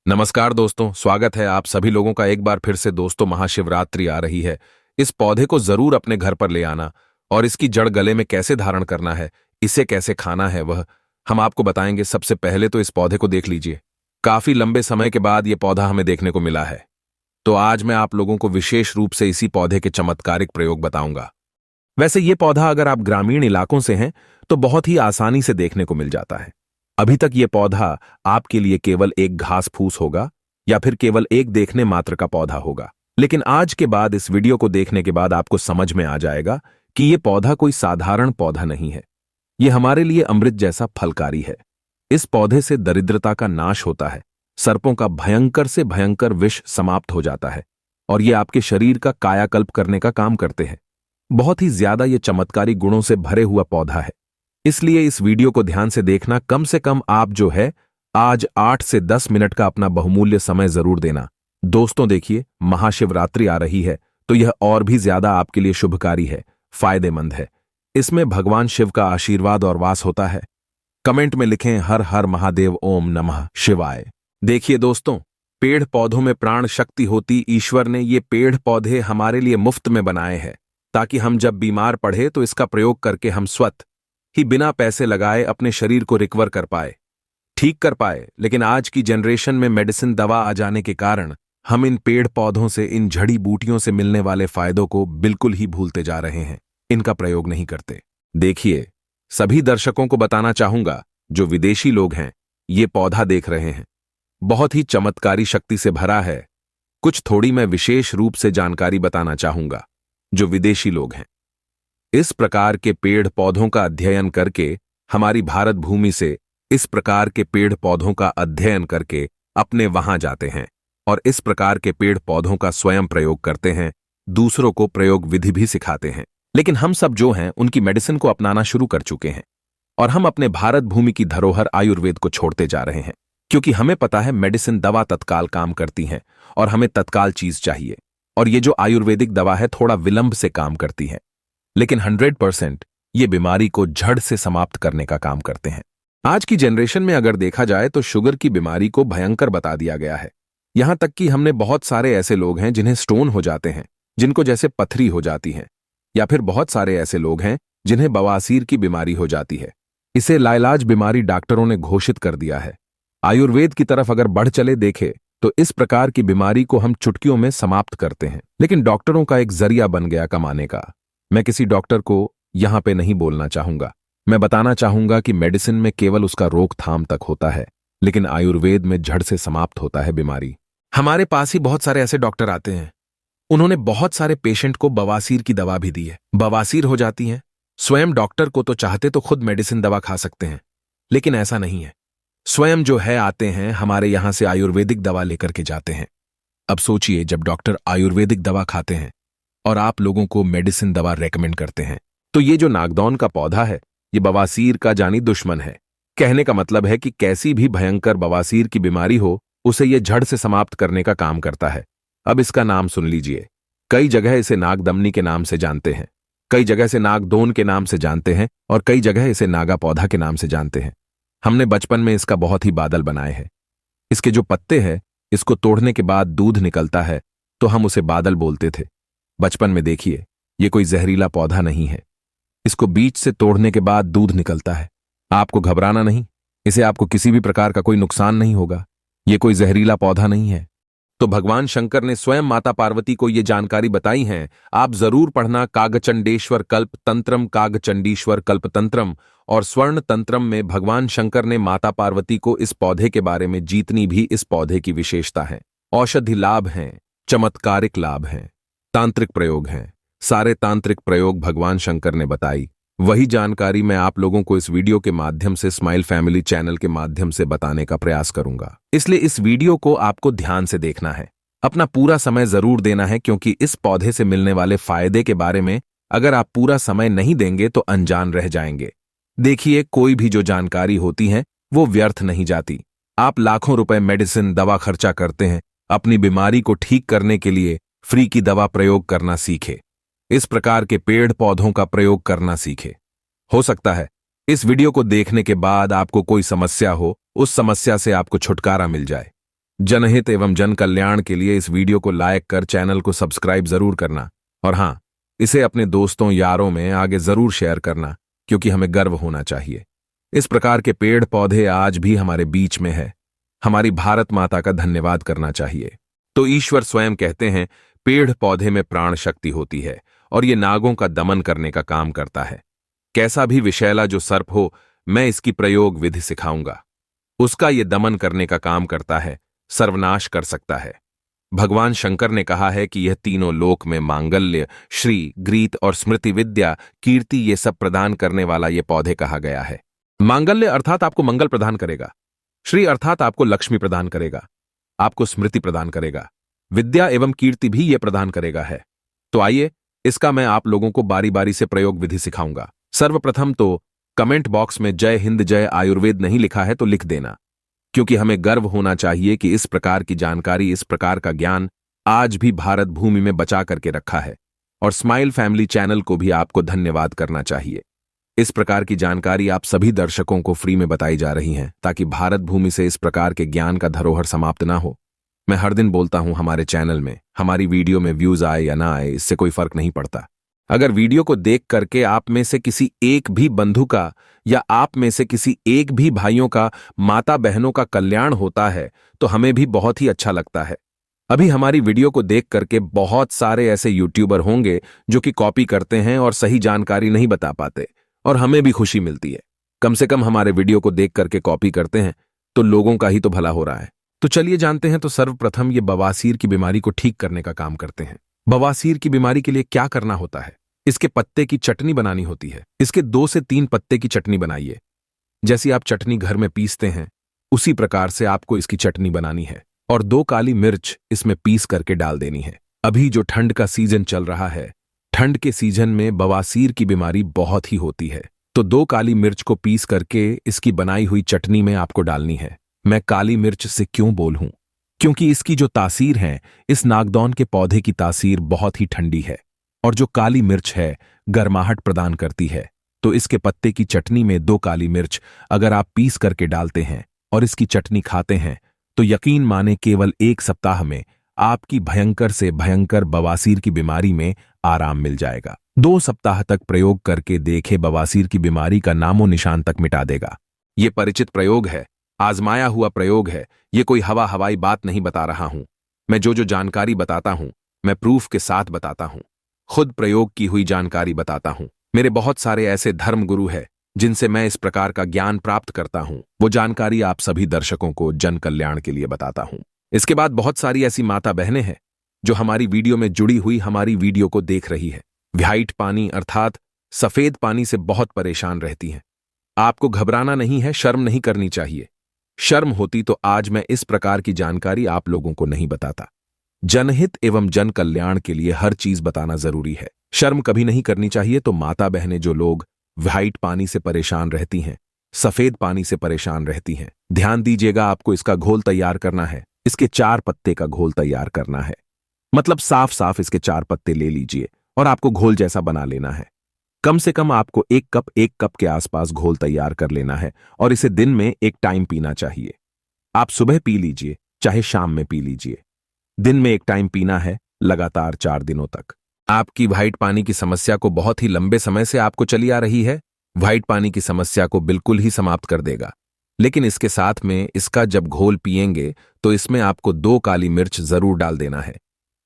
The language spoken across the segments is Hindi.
नमस्कार दोस्तों, स्वागत है आप सभी लोगों का एक बार फिर से। दोस्तों, महाशिवरात्रि आ रही है। इस पौधे को जरूर अपने घर पर ले आना और इसकी जड़ गले में कैसे धारण करना है, इसे कैसे खाना है, वह हम आपको बताएंगे। सबसे पहले तो इस पौधे को देख लीजिए। काफी लंबे समय के बाद यह पौधा हमें देखने को मिला है, तो आज मैं आप लोगों को विशेष रूप से इसी पौधे के चमत्कारिक प्रयोग बताऊंगा। वैसे ये पौधा अगर आप ग्रामीण इलाकों से हैं तो बहुत ही आसानी से देखने को मिल जाता है। अभी तक ये पौधा आपके लिए केवल एक घास फूस होगा या फिर केवल एक देखने मात्र का पौधा होगा, लेकिन आज के बाद इस वीडियो को देखने के बाद आपको समझ में आ जाएगा कि ये पौधा कोई साधारण पौधा नहीं है। ये हमारे लिए अमृत जैसा फलकारी है। इस पौधे से दरिद्रता का नाश होता है, सर्पों का भयंकर से भयंकर विष समाप्त हो जाता है और ये आपके शरीर का कायाकल्प करने का काम करते हैं। बहुत ही ज्यादा ये चमत्कारी गुणों से भरे हुआ पौधा है, इसलिए इस वीडियो को ध्यान से देखना। कम से कम आप जो है आज 8 से 10 मिनट का अपना बहुमूल्य समय जरूर देना। दोस्तों देखिए, महाशिवरात्रि आ रही है तो यह और भी ज्यादा आपके लिए शुभकारी है, फायदेमंद है। इसमें भगवान शिव का आशीर्वाद और वास होता है। कमेंट में लिखें हर हर महादेव, ओम नमः शिवाय। देखिए दोस्तों, पेड़ पौधों में प्राण शक्ति होती। ईश्वर ने ये पेड़ पौधे हमारे लिए मुफ्त में बनाए हैं ताकि हम जब बीमार पड़े तो इसका प्रयोग करके हम स्वतः ही बिना पैसे लगाए अपने शरीर को रिकवर कर पाए, ठीक कर पाए। लेकिन आज की जनरेशन में मेडिसिन दवा आ जाने के कारण हम इन पेड़ पौधों से, इन जड़ी बूटियों से मिलने वाले फायदों को बिल्कुल ही भूलते जा रहे हैं, इनका प्रयोग नहीं करते। देखिए, सभी दर्शकों को बताना चाहूंगा जो विदेशी लोग हैं, ये पौधा देख रहे हैं, बहुत ही चमत्कारी शक्ति से भरा है। कुछ थोड़ी मैं विशेष रूप से जानकारी बताना चाहूंगा जो विदेशी लोग हैं। इस प्रकार के पेड़ पौधों का अध्ययन करके हमारी भारत भूमि से इस प्रकार के पेड़ पौधों का अध्ययन करके अपने वहां जाते हैं और इस प्रकार के पेड़ पौधों का स्वयं प्रयोग करते हैं, दूसरों को प्रयोग विधि भी सिखाते हैं। लेकिन हम सब जो हैं उनकी मेडिसिन को अपनाना शुरू कर चुके हैं और हम अपने भारत भूमि की धरोहर आयुर्वेद को छोड़ते जा रहे हैं, क्योंकि हमें पता है मेडिसिन दवा तत्काल काम करती हैं और हमें तत्काल चीज चाहिए। और ये जो आयुर्वेदिक दवा है थोड़ा विलंब से काम करती है, लेकिन 100% ये बीमारी को जड़ से समाप्त करने का काम करते हैं। आज की जनरेशन में अगर देखा जाए तो शुगर की बीमारी को भयंकर बता दिया गया है। यहां तक कि हमने बहुत सारे ऐसे लोग हैं जिन्हें स्टोन हो जाते हैं, जिनको जैसे पथरी हो जाती है, या फिर बहुत सारे ऐसे लोग हैं जिन्हें बवासीर की बीमारी हो जाती है। इसे लाइलाज बीमारी डॉक्टरों ने घोषित कर दिया है। आयुर्वेद की तरफ अगर बढ़ चले देखे तो इस प्रकार की बीमारी को हम चुटकियों में समाप्त करते हैं, लेकिन डॉक्टरों का एक जरिया बन गया कमाने का। मैं किसी डॉक्टर को यहां पे नहीं बोलना चाहूंगा। मैं बताना चाहूंगा कि मेडिसिन में केवल उसका रोकथाम तक होता है, लेकिन आयुर्वेद में जड़ से समाप्त होता है बीमारी। हमारे पास ही बहुत सारे ऐसे डॉक्टर आते हैं, उन्होंने बहुत सारे पेशेंट को बवासीर की दवा भी दी है, बवासीर हो जाती है। स्वयं डॉक्टर को तो चाहते तो खुद मेडिसिन दवा खा सकते हैं, लेकिन ऐसा नहीं है। स्वयं जो है आते हैं हमारे यहां से आयुर्वेदिक दवा लेकर के जाते हैं। अब सोचिए, जब डॉक्टर आयुर्वेदिक दवा खाते हैं और आप लोगों को मेडिसिन दवा रेकमेंड करते हैं, तो ये जो नागदौन का पौधा है ये बवासीर का जानी दुश्मन है। कहने का मतलब है कि कैसी भी भयंकर बवासीर की बीमारी हो, उसे ये जड़ से समाप्त करने का काम करता है। अब इसका नाम सुन लीजिए। कई जगह इसे नागदमनी के नाम से जानते हैं, कई जगह से नागदोन के नाम से जानते हैं और कई जगह इसे नागा पौधा के नाम से जानते हैं। हमने बचपन में इसका बहुत ही बादल बनाए हैं। इसके जो पत्ते हैं, इसको तोड़ने के बाद दूध निकलता है तो हम उसे बादल बोलते थे बचपन में। देखिए, ये कोई जहरीला पौधा नहीं है। इसको बीज से तोड़ने के बाद दूध निकलता है। आपको घबराना नहीं, इसे आपको किसी भी प्रकार का कोई नुकसान नहीं होगा। ये कोई जहरीला पौधा नहीं है। तो भगवान शंकर ने स्वयं माता पार्वती को ये जानकारी बताई है। आप जरूर पढ़ना कागचंडेश्वर कल्प तंत्रम, कागचंडीश्वर कल्प तंत्रम और स्वर्ण तंत्रम में भगवान शंकर ने माता पार्वती को इस पौधे के बारे में जितनी भी इस पौधे की विशेषता है, औषधि लाभ हैं, चमत्कारिक लाभ हैं, तांत्रिक प्रयोग हैं, सारे तांत्रिक प्रयोग भगवान शंकर ने बताई। वही जानकारी मैं आप लोगों को इस वीडियो के माध्यम से स्माइल फैमिली चैनल के माध्यम से बताने का प्रयास करूंगा। इसलिए इस वीडियो को आपको ध्यान से देखना है, अपना पूरा समय जरूर देना है, क्योंकि इस पौधे से मिलने वाले फायदे के बारे में अगर आप पूरा समय नहीं देंगे तो अनजान रह जाएंगे। देखिए, कोई भी जो जानकारी होती है वो व्यर्थ नहीं जाती। आप लाखों रुपए मेडिसिन दवा खर्चा करते हैं, अपनी बीमारी को ठीक करने के लिए फ्री की दवा प्रयोग करना सीखे। इस प्रकार के पेड़ पौधों का प्रयोग करना सीखे। हो सकता है इस वीडियो को देखने के बाद आपको कोई समस्या हो, उस समस्या से आपको छुटकारा मिल जाए। जनहित एवं जन कल्याण के लिए इस वीडियो को लाइक कर चैनल को सब्सक्राइब जरूर करना और हाँ, इसे अपने दोस्तों यारों में आगे जरूर शेयर करना, क्योंकि हमें गर्व होना चाहिए। इस प्रकार के पेड़ पौधे आज भी हमारे बीच में है। हमारी भारत माता का धन्यवाद करना चाहिए। तो ईश्वर स्वयं कहते हैं, पेड़ पौधे में प्राण शक्ति होती है और ये नागों का दमन करने का काम करता है। कैसा भी विषैला जो सर्प हो, मैं इसकी प्रयोग विधि सिखाऊंगा। उसका ये दमन करने का काम करता है, सर्वनाश कर सकता है। भगवान शंकर ने कहा है कि यह तीनों लोक में मांगल्य, श्री, ग्रीत और स्मृति विद्या, कीर्ति ये सब प्रदान करने वाला ये पौधे कहा गया है। मांगल्य अर्थात आपको मंगल प्रदान करेगा, श्री अर्थात आपको लक्ष्मी प्रदान करेगा, आपको स्मृति प्रदान करेगा, विद्या एवं कीर्ति भी ये प्रदान करेगा है। तो आइए, इसका मैं आप लोगों को बारी बारी से प्रयोग विधि सिखाऊंगा। सर्वप्रथम तो कमेंट बॉक्स में जय हिंद जय आयुर्वेद नहीं लिखा है तो लिख देना, क्योंकि हमें गर्व होना चाहिए कि इस प्रकार की जानकारी, इस प्रकार का ज्ञान आज भी भारत भूमि में बचा करके रखा है। और स्माइल फैमिली चैनल को भी आपको धन्यवाद करना चाहिए। इस प्रकार की जानकारी आप सभी दर्शकों को फ्री में बताई जा रही है, ताकि भारत भूमि से इस प्रकार के ज्ञान का धरोहर समाप्त ना हो। मैं हर दिन बोलता हूं, हमारे चैनल में, हमारी वीडियो में व्यूज आए या ना आए, इससे कोई फर्क नहीं पड़ता। अगर वीडियो को देख करके आप में से किसी एक भी बंधु का या आप में से किसी एक भी भाइयों का, माता बहनों का कल्याण होता है तो हमें भी बहुत ही अच्छा लगता है। अभी हमारी वीडियो को देख करके बहुत सारे ऐसे यूट्यूबर होंगे जो कि कॉपी करते हैं और सही जानकारी नहीं बता पाते, और हमें भी खुशी मिलती है। कम से कम हमारे वीडियो को देख करके कॉपी करते हैं तो लोगों का ही तो भला हो रहा है। तो चलिए जानते हैं। तो सर्वप्रथम ये बवासीर की बीमारी को ठीक करने का काम करते हैं। बवासीर की बीमारी के लिए क्या करना होता है? इसके पत्ते की चटनी बनानी होती है। इसके 2 से 3 पत्ते की चटनी बनाइए। जैसी आप चटनी घर में पीसते हैं उसी प्रकार से आपको इसकी चटनी बनानी है, और 2 काली मिर्च इसमें पीस करके डाल देनी है। अभी जो ठंड का सीजन चल रहा है, ठंड के सीजन में बवासीर की बीमारी बहुत ही होती है, तो 2 काली मिर्च को पीस करके इसकी बनाई हुई चटनी में आपको डालनी है। मैं काली मिर्च से क्यों बोलूं? क्योंकि इसकी जो तासीर है, इस नागदौन के पौधे की तासीर बहुत ही ठंडी है, और जो काली मिर्च है गर्माहट प्रदान करती है। तो इसके पत्ते की चटनी में 2 काली मिर्च अगर आप पीस करके डालते हैं और इसकी चटनी खाते हैं तो यकीन माने केवल 1 सप्ताह में आपकी भयंकर से भयंकर बवासीर की बीमारी में आराम मिल जाएगा। 2 सप्ताह तक प्रयोग करके देखे, बवासीर की बीमारी का नामो निशान तक मिटा देगा। ये परिचित प्रयोग है, आजमाया हुआ प्रयोग है। ये कोई हवाई बात नहीं बता रहा हूं। मैं जो जानकारी बताता हूं, मैं प्रूफ के साथ बताता हूं, खुद प्रयोग की हुई जानकारी बताता हूं। मेरे बहुत सारे ऐसे धर्म गुरु हैं जिनसे मैं इस प्रकार का ज्ञान प्राप्त करता हूं। वो जानकारी आप सभी दर्शकों को जन कल्याण के लिए बताता हूं। इसके बाद बहुत सारी ऐसी माता बहनें हैं जो हमारी वीडियो में जुड़ी हुई हमारी वीडियो को देख रही है। व्हाइट पानी अर्थात सफेद पानी से बहुत परेशान रहती हैं। आपको घबराना नहीं है, शर्म नहीं करनी चाहिए। शर्म होती तो आज मैं इस प्रकार की जानकारी आप लोगों को नहीं बताता। जनहित एवं जन कल्याण के लिए हर चीज बताना जरूरी है। शर्म कभी नहीं करनी चाहिए। तो माता बहनें जो लोग व्हाइट पानी से परेशान रहती हैं, सफेद पानी से परेशान रहती हैं, ध्यान दीजिएगा, आपको इसका घोल तैयार करना है। इसके 4 पत्ते का घोल तैयार करना है। मतलब साफ साफ इसके 4 पत्ते ले लीजिए और आपको घोल जैसा बना लेना है। कम से कम आपको 1 कप के आसपास घोल तैयार कर लेना है, और इसे दिन में 1 टाइम पीना चाहिए। आप सुबह पी लीजिए, चाहे शाम में पी लीजिए। दिन में 1 टाइम पीना है, लगातार 4 दिनों तक। आपकी व्हाइट पानी की समस्या को बहुत ही लंबे समय से आपको चली आ रही है, व्हाइट पानी की समस्या को बिल्कुल ही समाप्त कर देगा। लेकिन इसके साथ में इसका जब घोल पिएंगे तो इसमें आपको 2 काली मिर्च जरूर डाल देना है।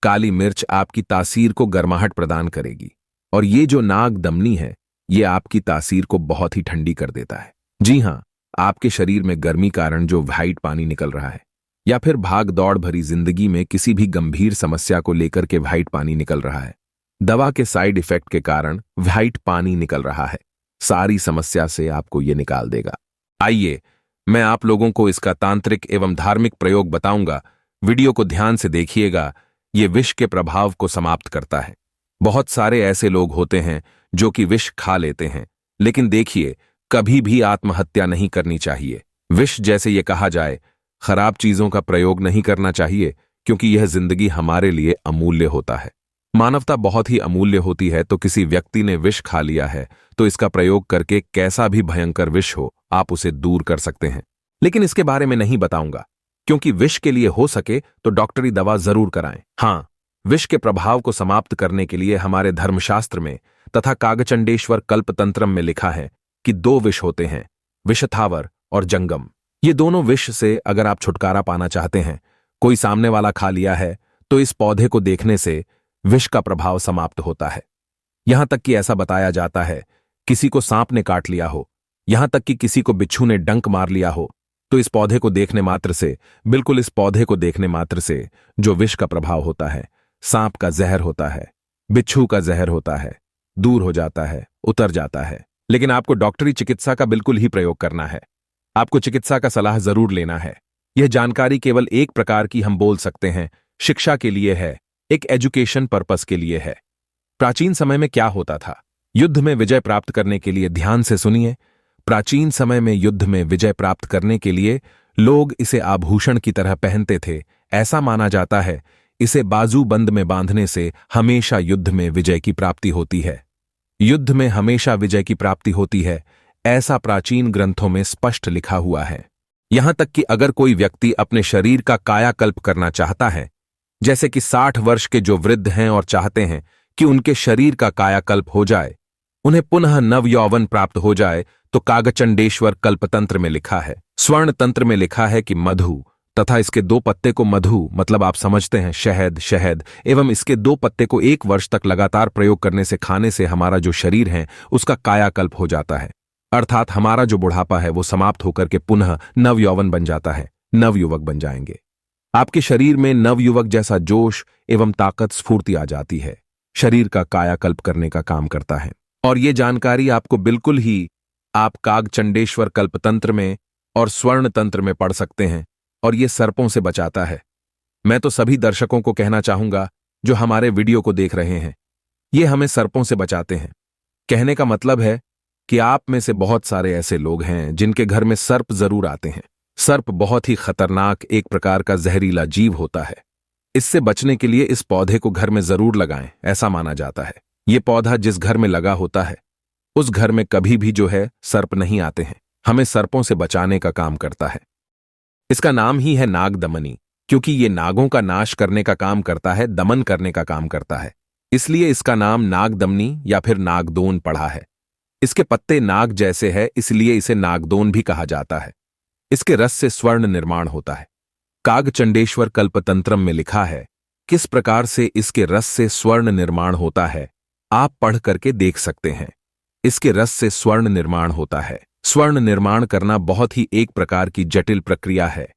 काली मिर्च आपकी तासीर को गर्माहट प्रदान करेगी, और ये जो नाग दमनी है, ये आपकी तासीर को बहुत ही ठंडी कर देता है। जी हां, आपके शरीर में गर्मी कारण जो व्हाइट पानी निकल रहा है, या फिर भाग दौड़ भरी जिंदगी में किसी भी गंभीर समस्या को लेकर के व्हाइट पानी निकल रहा है, दवा के साइड इफेक्ट के कारण व्हाइट पानी निकल रहा है, सारी समस्या से आपको ये निकाल देगा। आइए, मैं आप लोगों को इसका तांत्रिक एवं धार्मिक प्रयोग बताऊंगा। वीडियो को ध्यान से देखिएगा। ये विष के प्रभाव को समाप्त करता है। बहुत सारे ऐसे लोग होते हैं जो कि विष खा लेते हैं, लेकिन देखिए, कभी भी आत्महत्या नहीं करनी चाहिए। विष जैसे ये कहा जाए, खराब चीजों का प्रयोग नहीं करना चाहिए, क्योंकि यह जिंदगी हमारे लिए अमूल्य होता है। मानवता बहुत ही अमूल्य होती है। तो किसी व्यक्ति ने विष खा लिया है तो इसका प्रयोग करके कैसा भी भयंकर विष हो, आप उसे दूर कर सकते हैं। लेकिन इसके बारे में नहीं बताऊंगा। क्योंकि विष के लिए हो सके तो डॉक्टरी दवा जरूर कराएं। हाँ, विष के प्रभाव को समाप्त करने के लिए हमारे धर्मशास्त्र में तथा कागचंडेश्वर कल्पतंत्रम में लिखा है कि 2 विष होते हैं, विषथावर और जंगम। ये दोनों विष से अगर आप छुटकारा पाना चाहते हैं, कोई सामने वाला खा लिया है, तो इस पौधे को देखने से विष का प्रभाव समाप्त होता है। यहां तक कि ऐसा बताया जाता है, किसी को सांप ने काट लिया हो, यहां तक कि किसी को बिच्छू ने डंक मार लिया हो, तो इस पौधे को देखने मात्र से, बिल्कुल इस पौधे को देखने मात्र से जो विष का प्रभाव होता है, सांप का जहर होता है, बिच्छू का जहर होता है, दूर हो जाता है, उतर जाता है। लेकिन आपको डॉक्टरी चिकित्सा का बिल्कुल ही प्रयोग करना है। आपको चिकित्सा का सलाह जरूर लेना है। यह जानकारी केवल एक प्रकार की हम बोल सकते हैं शिक्षा के लिए है, एक एजुकेशन पर्पस के लिए है। प्राचीन समय में क्या होता था? युद्ध में विजय प्राप्त करने के लिए, ध्यान से सुनिए, प्राचीन समय में युद्ध में विजय प्राप्त करने के लिए लोग इसे आभूषण की तरह पहनते थे। ऐसा माना जाता है इसे बाजूबंद में बांधने से हमेशा युद्ध में विजय की प्राप्ति होती है। युद्ध में हमेशा विजय की प्राप्ति होती है, ऐसा प्राचीन ग्रंथों में स्पष्ट लिखा हुआ है। यहां तक कि अगर कोई व्यक्ति अपने शरीर का कायाकल्प करना चाहता है, जैसे कि 60 वर्ष के जो वृद्ध हैं और चाहते हैं कि उनके शरीर का कायाकल्प हो जाए, उन्हें पुनः नव यौवन प्राप्त हो जाए, तो कागचंडेश्वर कल्पतंत्र में लिखा है, स्वर्ण तंत्र में लिखा है कि मधु तथा इसके 2 पत्ते को, मधु मतलब आप समझते हैं शहद एवं इसके 2 पत्ते को 1 वर्ष तक लगातार प्रयोग करने से, खाने से हमारा जो शरीर है उसका कायाकल्प हो जाता है। अर्थात हमारा जो बुढ़ापा है वो समाप्त होकर के पुनः नवयौवन बन जाता है, नवयुवक बन जाएंगे। आपके शरीर में नवयुवक जैसा जोश एवं ताकत, स्फूर्ति आ जाती है। शरीर का कायाकल्प करने का काम करता है। और ये जानकारी आपको बिल्कुल ही आप कागचंडेश्वर कल्पतंत्र में और स्वर्ण तंत्र में पढ़ सकते हैं, और ये सर्पों से बचाता है। मैं तो सभी दर्शकों को कहना चाहूंगा जो हमारे वीडियो को देख रहे हैं, ये हमें सर्पों से बचाते हैं। कहने का मतलब है कि आप में से बहुत सारे ऐसे लोग हैं जिनके घर में सर्प जरूर आते हैं। सर्प बहुत ही खतरनाक एक प्रकार का जहरीला जीव होता है। इससे बचने के लिए इस पौधे को घर में जरूर लगाएं, ऐसा माना जाता है। ये पौधा जिस घर में लगा होता है उस घर में कभी भी जो है सर्प नहीं आते हैं। हमें सर्पों से बचाने का काम करता है। इसका नाम ही है नागदमनी, क्योंकि ये नागों का नाश करने का काम करता है, दमन करने का काम करता है। इसलिए इसका नाम नागदमनी या फिर नागदोन पड़ा है। इसके पत्ते नाग जैसे है, इसलिए इसे नागदोन भी कहा जाता है। इसके रस से स्वर्ण निर्माण होता है। कागचंडेश्वर कल्पतंत्रम में लिखा है किस प्रकार से इसके रस से स्वर्ण निर्माण होता है, आप पढ़ करके देख सकते हैं। इसके रस से स्वर्ण निर्माण होता है। स्वर्ण निर्माण करना बहुत ही एक प्रकार की जटिल प्रक्रिया है,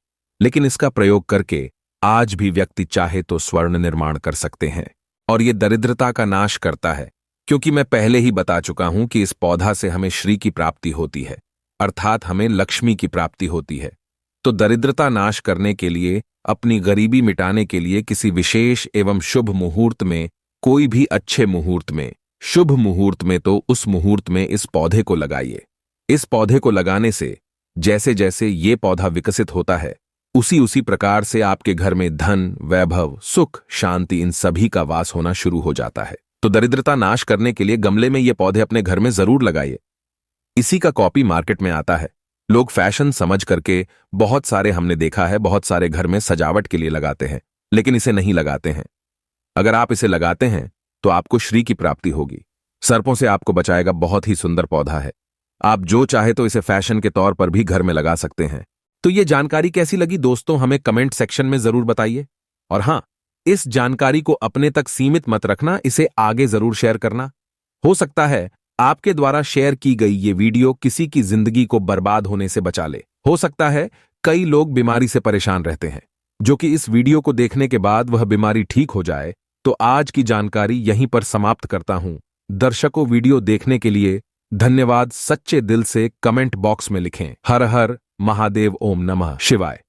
लेकिन इसका प्रयोग करके आज भी व्यक्ति चाहे तो स्वर्ण निर्माण कर सकते हैं। और ये दरिद्रता का नाश करता है, क्योंकि मैं पहले ही बता चुका हूं कि इस पौधा से हमें श्री की प्राप्ति होती है, अर्थात हमें लक्ष्मी की प्राप्ति होती है। तो दरिद्रता नाश करने के लिए, अपनी गरीबी मिटाने के लिए किसी विशेष एवं शुभ मुहूर्त में, कोई भी अच्छे मुहूर्त में, शुभ मुहूर्त में, तो उस मुहूर्त में इस पौधे को लगाइए। इस पौधे को लगाने से जैसे जैसे ये पौधा विकसित होता है, उसी प्रकार से आपके घर में धन, वैभव, सुख, शांति, इन सभी का वास होना शुरू हो जाता है। तो दरिद्रता नाश करने के लिए गमले में ये पौधे अपने घर में जरूर लगाइए। इसी का कॉपी मार्केट में आता है। लोग फैशन समझ करके बहुत सारे, हमने देखा है, बहुत सारे घर में सजावट के लिए लगाते हैं, लेकिन इसे नहीं लगाते हैं। अगर आप इसे लगाते हैं तो आपको श्री की प्राप्ति होगी। सर्पों से आपको बचाएगा। बहुत ही सुंदर पौधा है। आप जो चाहे तो इसे फैशन के तौर पर भी घर में लगा सकते हैं। तो ये जानकारी कैसी लगी दोस्तों, हमें कमेंट सेक्शन में जरूर बताइए। और हां, इस जानकारी को अपने तक सीमित मत रखना, इसे आगे जरूर शेयर करना। हो सकता है आपके द्वारा शेयर की गई ये वीडियो किसी की जिंदगी को बर्बाद होने से बचा ले। हो सकता है कई लोग बीमारी से परेशान रहते हैं, जो कि इस वीडियो को देखने के बाद वह बीमारी ठीक हो जाए। तो आज की जानकारी यहीं पर समाप्त करता हूं। दर्शकों, वीडियो देखने के लिए धन्यवाद। सच्चे दिल से कमेंट बॉक्स में लिखें हर हर महादेव, ओम नमः शिवाय।